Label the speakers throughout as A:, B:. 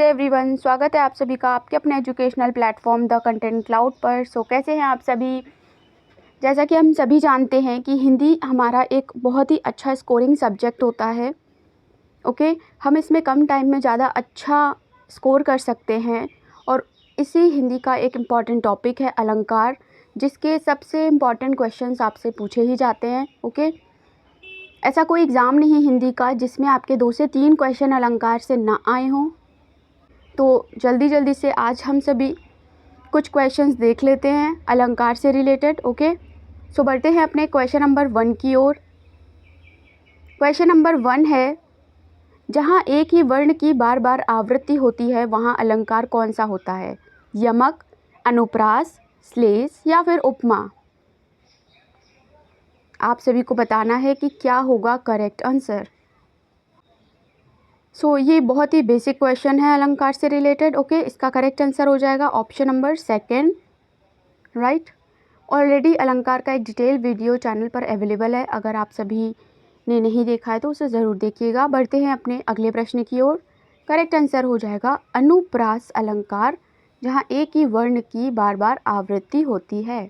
A: नमस्ते एवरीवन, स्वागत है आप सभी का आपके अपने educational platform the content cloud पर। कैसे हैं आप सभी। जैसा कि हम सभी जानते हैं कि हिंदी हमारा एक बहुत ही अच्छा स्कोरिंग सब्जेक्ट होता है। हम इसमें कम टाइम में ज़्यादा अच्छा स्कोर कर सकते हैं और इसी हिंदी का एक इम्पॉर्टेंट टॉपिक है अलंकार, जिसके सबसे इम्पॉर्टेंट क्वेश्चंस आपसे पूछे ही जाते हैं। ऐसा कोई एग्ज़ाम नहीं हिंदी का जिसमें आपके 2 से 3 क्वेश्चन अलंकार से ना आए हों। तो जल्दी से आज हम सभी कुछ क्वेश्चंस देख लेते हैं अलंकार से रिलेटेड। बढ़ते हैं अपने क्वेश्चन नंबर 1 की ओर। क्वेश्चन नंबर 1 है, जहाँ एक ही वर्ण की बार बार आवृत्ति होती है वहाँ अलंकार कौन सा होता है? यमक, अनुप्रास, श्लेष या फिर उपमा? आप सभी को बताना है कि क्या होगा करेक्ट आंसर। ये बहुत ही बेसिक क्वेश्चन है अलंकार से रिलेटेड। इसका करेक्ट आंसर हो जाएगा ऑप्शन नंबर 2, राइट। ऑलरेडी अलंकार का एक डिटेल वीडियो चैनल पर अवेलेबल है, अगर आप सभी ने नहीं देखा है तो उसे ज़रूर देखिएगा। बढ़ते हैं अपने अगले प्रश्न की ओर। करेक्ट आंसर हो जाएगा अनुप्रास अलंकार, जहाँ एक ही वर्ण की बार बार आवृत्ति होती है।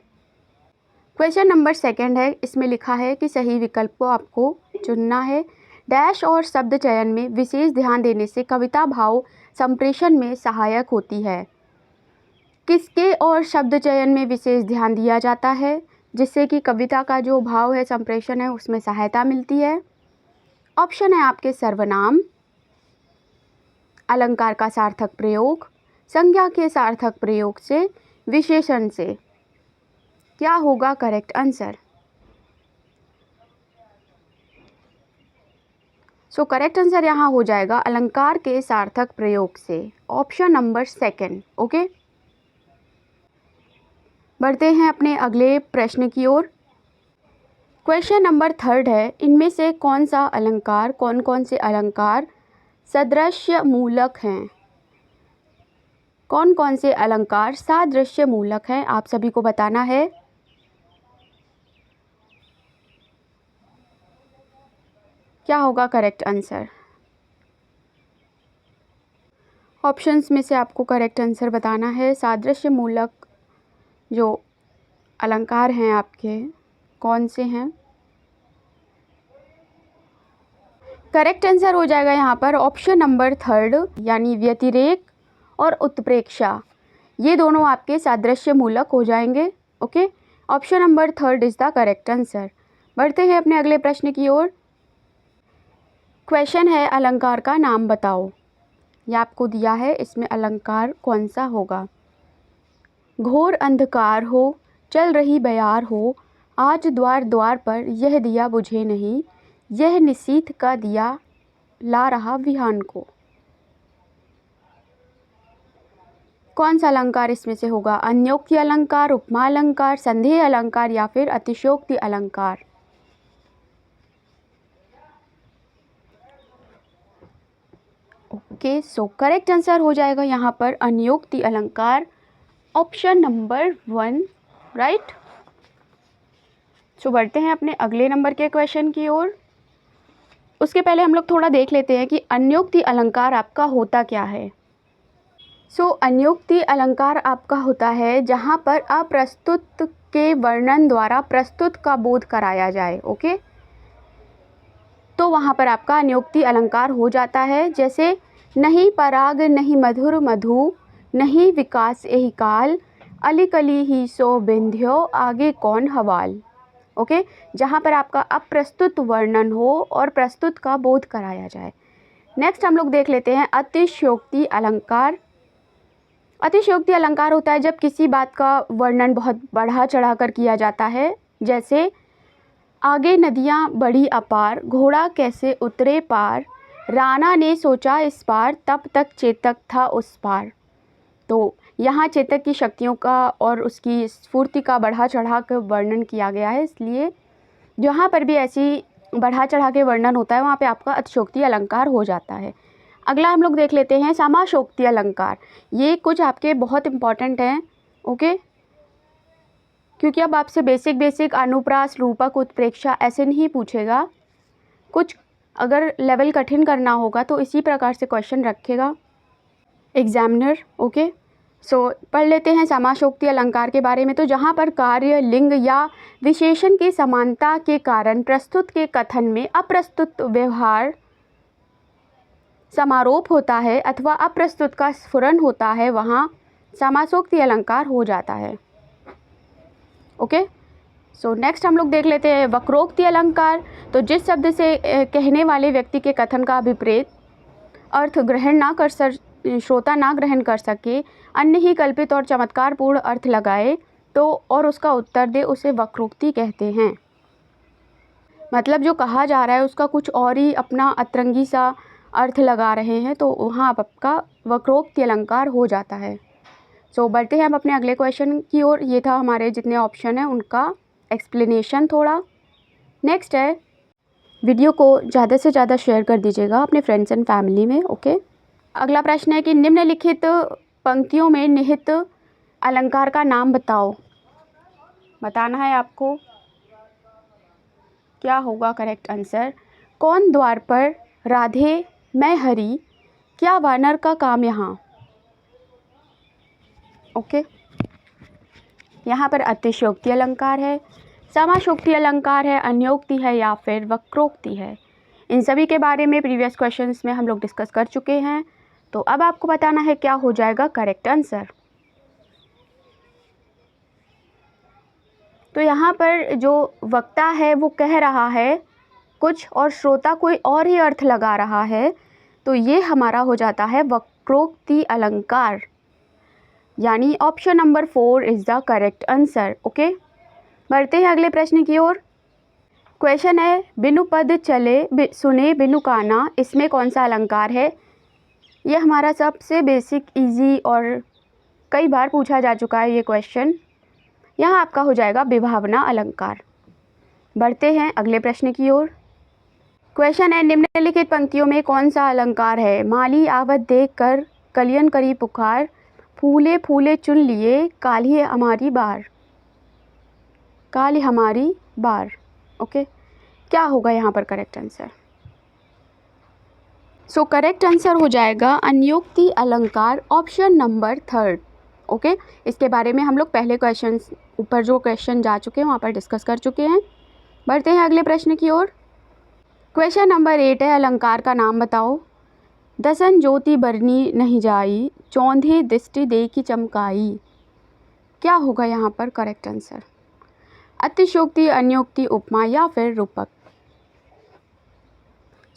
A: क्वेश्चन नंबर 2 है, इसमें लिखा है कि सही विकल्प को आपको चुनना है। डैश और शब्द चयन में विशेष ध्यान देने से कविता भाव संप्रेषण में सहायक होती है। किसके और शब्द चयन में विशेष ध्यान दिया जाता है जिससे कि कविता का जो भाव है संप्रेषण है उसमें सहायता मिलती है? ऑप्शन है आपके सर्वनाम, अलंकार का सार्थक प्रयोग, संज्ञा के सार्थक प्रयोग से, विशेषण से। क्या होगा करेक्ट आंसर? करेक्ट आंसर यहाँ हो जाएगा अलंकार के सार्थक प्रयोग से, ऑप्शन नंबर 2। बढ़ते हैं अपने अगले प्रश्न की ओर। क्वेश्चन नंबर 3 है, इनमें से कौन कौन से अलंकार सदृश्य मूलक हैं? कौन कौन से अलंकार सादृश्य मूलक हैं? आप सभी को बताना है। क्या होगा करेक्ट आंसर? ऑप्शंस में से आपको करेक्ट आंसर बताना है। सादृश्य मूलक जो अलंकार हैं आपके कौन से हैं? करेक्ट आंसर हो जाएगा यहाँ पर ऑप्शन नंबर 3, यानी व्यतिरेक और उत्प्रेक्षा। ये दोनों आपके सादृश्य मूलक हो जाएंगे। Option number 3 is the correct answer. बढ़ते हैं अपने अगले प्रश्न की ओर। क्वेश्चन है, अलंकार का नाम बताओ। ये आपको दिया है, इसमें अलंकार कौन सा होगा? घोर अंधकार हो, चल रही बयार हो, आज द्वार द्वार पर यह दिया बुझे नहीं, यह निशीथ का दिया ला रहा विहान को। कौन सा अलंकार इसमें से होगा? अन्योक्ति अलंकार, उपमा अलंकार, संदेह अलंकार या फिर अतिशयोक्ति अलंकार? करेक्ट आंसर हो जाएगा यहाँ पर अन्योक्ति अलंकार, ऑप्शन नंबर 1, राइट। बढ़ते हैं अपने अगले नंबर के क्वेश्चन की ओर। उसके पहले हम लोग थोड़ा देख लेते हैं कि अन्योक्ति अलंकार आपका होता क्या है। अन्योक्ति अलंकार आपका होता है जहाँ पर अप्रस्तुत के वर्णन द्वारा प्रस्तुत का बोध कराया जाए। तो वहाँ पर आपका अन्योक्ति अलंकार हो जाता है। जैसे नहीं पराग नहीं मधुर मधु, नहीं विकास यही काल, अली कली ही सो बिंध्यो, आगे कौन हवाल। जहाँ पर आपका अप्रस्तुत वर्णन हो और प्रस्तुत का बोध कराया जाए। नेक्स्ट हम लोग देख लेते हैं अतिशयोक्ति अलंकार। अतिशयोक्ति अलंकार होता है जब किसी बात का वर्णन बहुत बढ़ा चढ़ा कर किया जाता है। जैसे आगे नदियाँ बढ़ी अपार, घोड़ा कैसे उतरे पार, राणा ने सोचा इस पार, तब तक चेतक था उस पार। तो यहाँ चेतक की शक्तियों का और उसकी स्फूर्ति का बढ़ा चढ़ा कर वर्णन किया गया है, इसलिए जहाँ पर भी ऐसी बढ़ा चढ़ा के वर्णन होता है वहाँ पे आपका अतिशयोक्ति अलंकार हो जाता है। अगला हम लोग देख लेते हैं समाशोक्ति अलंकार। ये कुछ आपके बहुत इम्पॉर्टेंट हैं। क्योंकि अब आपसे बेसिक अनुप्रास, रूपक, उत्प्रेक्षा ऐसे नहीं पूछेगा। कुछ अगर लेवल कठिन करना होगा तो इसी प्रकार से क्वेश्चन रखेगा। एग्जामिनर। ओके, सो पढ़ लेते हैं समासोक्ति अलंकार के बारे में। तो जहाँ पर कार्य, लिंग या विशेषण की समानता के कारण प्रस्तुत के कथन में अप्रस्तुत व्यवहार समारोप होता है अथवा अप्रस्तुत का स्फुरन होता है, वहाँ समासोक्ति अलंकार हो जाता है। ओके, सो नेक्स्ट हम लोग देख लेते हैं वक्रोक्ति अलंकार। तो जिस शब्द से कहने वाले व्यक्ति के कथन का विपरीत अर्थ श्रोता ना ग्रहण कर सके, अन्य ही कल्पित और चमत्कारपूर्ण अर्थ लगाए तो और उसका उत्तर दे, उसे वक्रोक्ति कहते हैं। मतलब जो कहा जा रहा है उसका कुछ और ही अपना अतरंगी सा अर्थ लगा रहे हैं, तो वहाँ आपका वक्रोक्ति अलंकार हो जाता है। सो बढ़ते हैं हम अपने अगले क्वेश्चन की ओर। ये था हमारे जितने ऑप्शन हैं उनका एक्सप्लेनेशन थोड़ा। नेक्स्ट है, वीडियो को ज़्यादा से ज़्यादा शेयर कर दीजिएगा अपने फ्रेंड्स एंड फैमिली में। ओके, अगला प्रश्न है कि निम्नलिखित पंक्तियों में निहित अलंकार का नाम बताओ। बताना है आपको क्या होगा करेक्ट आंसर। कौन द्वार पर, राधे, मैं हरी, क्या वानर का काम यहाँ। ओके, यहाँ पर अतिशयोक्ति अलंकार है, समासोक्ति अलंकार है, अन्योक्ति है या फिर वक्रोक्ति है। इन सभी के बारे में प्रीवियस क्वेश्चंस में हम लोग डिस्कस कर चुके हैं। तो अब आपको बताना है क्या हो जाएगा करेक्ट आंसर। तो यहाँ पर जो वक्ता है वो कह रहा है कुछ और श्रोता कोई और ही अर्थ लगा रहा है, तो ये हमारा हो जाता है वक्रोक्ति अलंकार, यानी option number 4 is the correct answer. Okay, बढ़ते हैं अगले प्रश्न की ओर। क्वेश्चन है बिनु पद चले सुने बिनु काना, इसमें कौन सा अलंकार है। ये हमारा सबसे बेसिक इजी और कई बार पूछा जा चुका है ये क्वेश्चन। यहाँ आपका हो जाएगा विभावना अलंकार। बढ़ते हैं अगले प्रश्न की ओर। क्वेश्चन है निम्नलिखित पंक्तियों में कौन सा अलंकार है। माली आवत देख कर कलियन करी पुकार, फूले फूले चुन लिए काली हमारी बार, काली हमारी बार। ओके, क्या होगा यहाँ पर correct answer. So correct answer हो जाएगा अन्योक्ति अलंकार, ऑप्शन नंबर 3। ओके, इसके बारे में हम लोग पहले क्वेश्चन ऊपर जो क्वेश्चन जा चुके हैं वहाँ पर डिस्कस कर चुके हैं। बढ़ते हैं अगले प्रश्न की ओर। क्वेश्चन नंबर 8 है अलंकार का नाम बताओ। दसन ज्योति बरनी नहीं जाई, चौंधे दृष्टि दे की चमकाई। क्या होगा यहाँ पर करेक्ट आंसर। अतिशयोक्ति, अन्योक्ति, उपमा या फिर रूपक।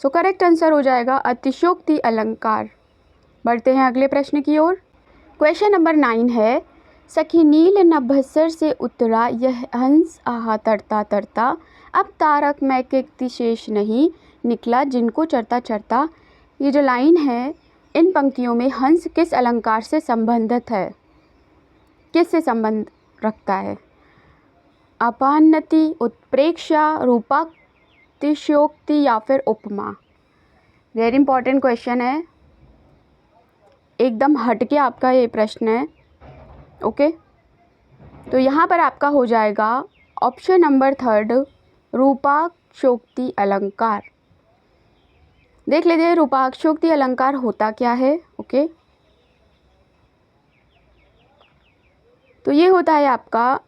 A: सो करेक्ट आंसर हो जाएगा अतिशयोक्ति अलंकार। बढ़ते हैं अगले प्रश्न की ओर। क्वेश्चन नंबर 9 है सखी नील नभस्सर से उतरा यह हंस आहा तरता तरता, अब तारक में के शेष नहीं निकला जिनको चरता चरता। ये जो लाइन है इन पंक्तियों में हंस किस अलंकार से संबंधित है, किस से संबंध रखता है। अपान्नति, उत्प्रेक्षा, रूपातिशयोक्ति या फिर उपमा। वेरी इंपॉर्टेंट क्वेश्चन है, एकदम हटके आपका ये प्रश्न है। ओके, तो यहाँ पर आपका हो जाएगा ऑप्शन नंबर 3 रूपाक्षोक्ति अलंकार। देख लीजिए रूपाक्षोक्ति अलंकार होता क्या है। ओके, तो ये होता है आपका,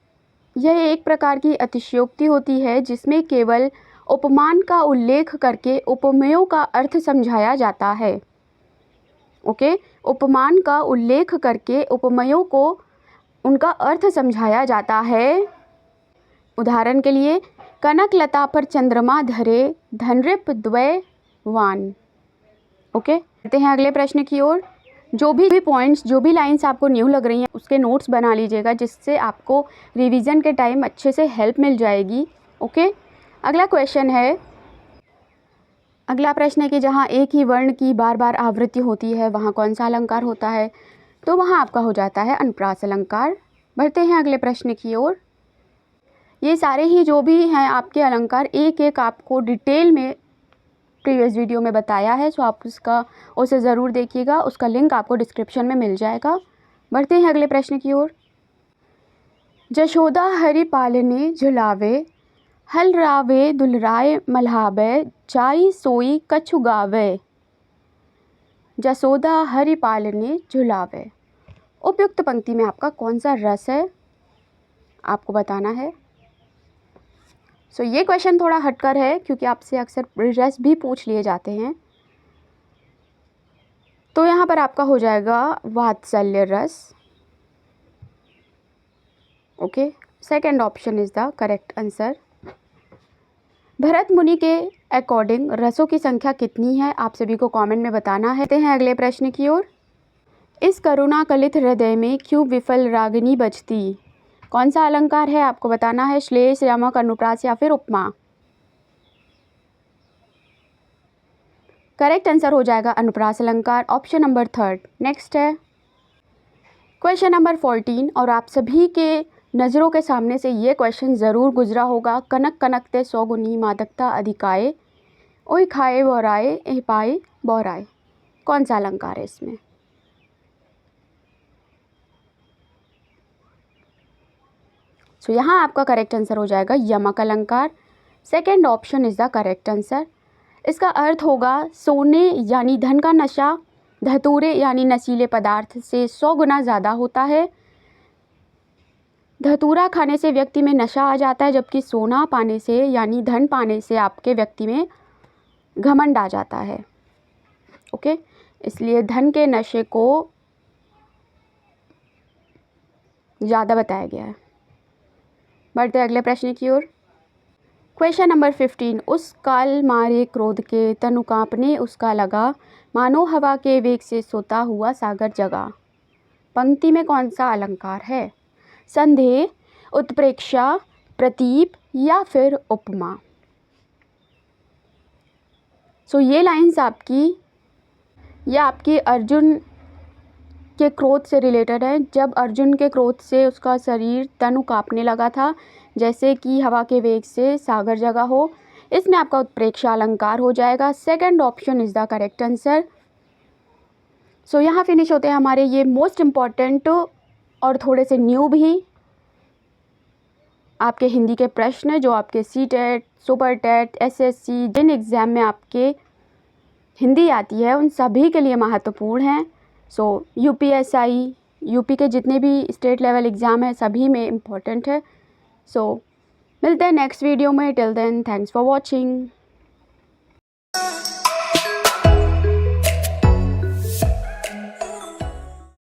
A: यह एक प्रकार की अतिशयोक्ति होती है जिसमें केवल उपमान का उल्लेख करके उपमेयों का अर्थ समझाया जाता है। ओके, उपमान का उल्लेख करके उपमेयों को उनका अर्थ समझाया जाता है। उदाहरण के लिए कनक लता पर चंद्रमा धरे, धनरिप द्वय वान। ओके, बढ़ते हैं अगले प्रश्न की ओर। जो भी पॉइंट्स, जो भी लाइंस आपको न्यू लग रही हैं उसके नोट्स बना लीजिएगा, जिससे आपको रिवीजन के टाइम अच्छे से हेल्प मिल जाएगी। ओके, अगला क्वेश्चन है, अगला प्रश्न है कि जहाँ एक ही वर्ण की बार बार आवृत्ति होती है वहाँ कौन सा अलंकार होता है। तो वहाँ आपका हो जाता है अनुप्रास अलंकार। बढ़ते हैं अगले प्रश्न की ओर। ये सारे ही जो भी हैं आपके अलंकार एक एक आपको डिटेल में प्रीवियस वीडियो में बताया है, सो आप उसे ज़रूर देखिएगा, उसका लिंक आपको डिस्क्रिप्शन में मिल जाएगा। बढ़ते हैं अगले प्रश्न की ओर। जशोदा हरि पालने झुलावे, हल रावे दुलराय मल्हावे, जाई सोई कछु गावे। जसोदा हरि पालने झुलावे। उपयुक्त पंक्ति में आपका कौन सा रस है आपको बताना है। सो ये क्वेश्चन थोड़ा हटकर है क्योंकि आपसे अक्सर रस भी पूछ लिए जाते हैं। तो यहाँ पर आपका हो जाएगा वात्सल्य रस। Okay, second option is the correct answer. Bharat मुनि के अकॉर्डिंग रसों की संख्या कितनी है आप सभी को कमेंट में बताना है। हैं अगले प्रश्न की ओर। इस करुणा कलित हृदय में क्यों विफल रागिनी बजती। कौन सा अलंकार है आपको बताना है। श्लेष, यमक, अनुप्रास या फिर उपमा। करेक्ट आंसर हो जाएगा अनुप्रास अलंकार, ऑप्शन नंबर 3। नेक्स्ट है क्वेश्चन नंबर 14 और आप सभी के नज़रों के सामने से ये क्वेश्चन ज़रूर गुजरा होगा। कनक कनकते 100 गुनी मादकता अधिकाए, ओई खाए बोराए एह पाए बोराए। कौन सा अलंकार है इसमें। सो यहाँ आपका करेक्ट आंसर हो जाएगा यमक अलंकार। Second option is the correct answer. इसका अर्थ होगा सोने यानी धन का नशा धतूरे यानी नशीले पदार्थ से 100 गुना ज़्यादा होता है। धतूरा खाने से व्यक्ति में नशा आ जाता है, जबकि सोना पाने से यानी धन पाने से आपके व्यक्ति में घमंड आ जाता है। ओके, इसलिए धन के नशे को ज़्यादा बताया गया है। बढ़ते अगले प्रश्न की ओर। Question number 15। उस काल मारे क्रोध के तनु कांपने उसका लगा, मानो हवा के वेग से सोता हुआ सागर जगा। पंक्ति में कौन सा अलंकार है। संदेह, उत्प्रेक्षा, प्रतीप या फिर उपमा। सो ये लाइंस आपकी अर्जुन के क्रोध से रिलेटेड है। जब अर्जुन के क्रोध से उसका शरीर तनु कांपने लगा था, जैसे कि हवा के वेग से सागर जगा हो, इसमें आपका उत्प्रेक्षा अलंकार हो जाएगा। Second option is the correct answer. So यहाँ फिनिश होते हैं हमारे ये मोस्ट इम्पॉर्टेंट और थोड़े से न्यू भी आपके हिंदी के प्रश्न जो आपके सी-टेट, सुपर टेट, SSC जिन एग्ज़ाम में आपके हिंदी आती है उन सभी के लिए महत्वपूर्ण हैं। सो UPSI, यूपी के जितने भी स्टेट लेवल एग्ज़ाम है सभी में इम्पोर्टेंट है। सो मिलते हैं नेक्स्ट वीडियो में। Till then thanks for watching.